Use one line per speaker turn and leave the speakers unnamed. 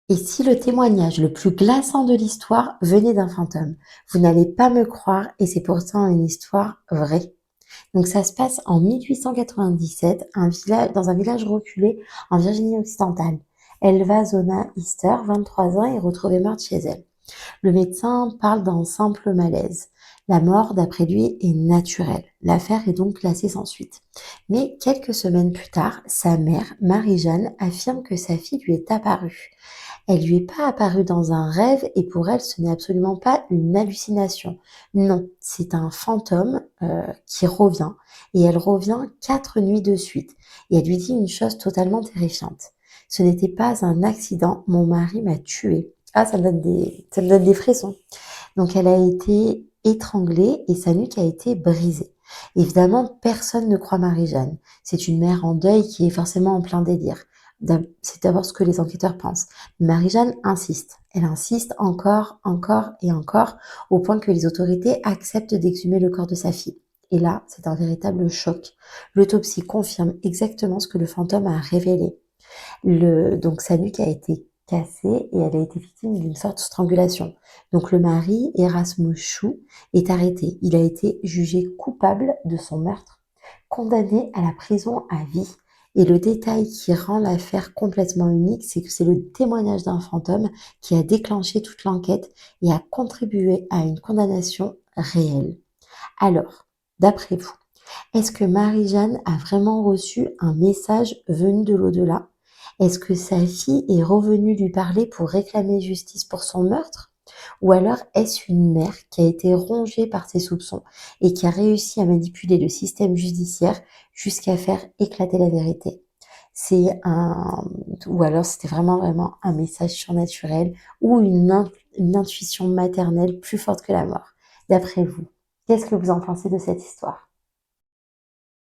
Et si le témoignage le plus glaçant de l'histoire venait d'un fantôme? Vous n'allez pas me croire et c'est pourtant une histoire vraie. Donc ça se passe en 1897, dans un village reculé en Virginie occidentale. Elva Zona Easter, 23 ans, est retrouvée morte chez elle. Le médecin parle d'un simple malaise. La mort, d'après lui, est naturelle. L'affaire est donc classée sans suite. Mais quelques semaines plus tard, sa mère, Marie-Jeanne, affirme que sa fille lui est apparue. Elle lui est pas apparue dans un rêve et pour elle, ce n'est absolument pas une hallucination. Non, c'est un fantôme qui revient et elle revient 4 nuits de suite. Et elle lui dit une chose totalement terrifiante. Ce n'était pas un accident, mon mari m'a tuée. Ah, ça me donne des frissons. Donc elle a été étranglée et sa nuque a été brisée. Évidemment, personne ne croit Marie-Jeanne. C'est une mère en deuil qui est forcément en plein délire. C'est d'abord ce que les enquêteurs pensent. Marie-Jeanne insiste. Elle insiste encore, encore et encore, au point que les autorités acceptent d'exhumer le corps de sa fille. Et là, c'est un véritable choc. L'autopsie confirme exactement ce que le fantôme a révélé. Donc sa nuque a été cassée et elle a été victime d'une forte strangulation. Donc le mari, Erasmus Chou, est arrêté. Il a été jugé coupable de son meurtre, condamné à la prison à vie. Et le détail qui rend l'affaire complètement unique, c'est que c'est le témoignage d'un fantôme qui a déclenché toute l'enquête et a contribué à une condamnation réelle. Alors, d'après vous, est-ce que Marie-Jeanne a vraiment reçu un message venu de l'au-delà? Est-ce que sa fille est revenue lui parler pour réclamer justice pour son meurtre? Ou alors est-ce une mère qui a été rongée par ses soupçons et qui a réussi à manipuler le système judiciaire jusqu'à faire éclater la vérité? C'est un Ou alors c'était vraiment un message surnaturel ou une intuition maternelle plus forte que la mort. D'après vous, qu'est-ce que vous en pensez de cette histoire?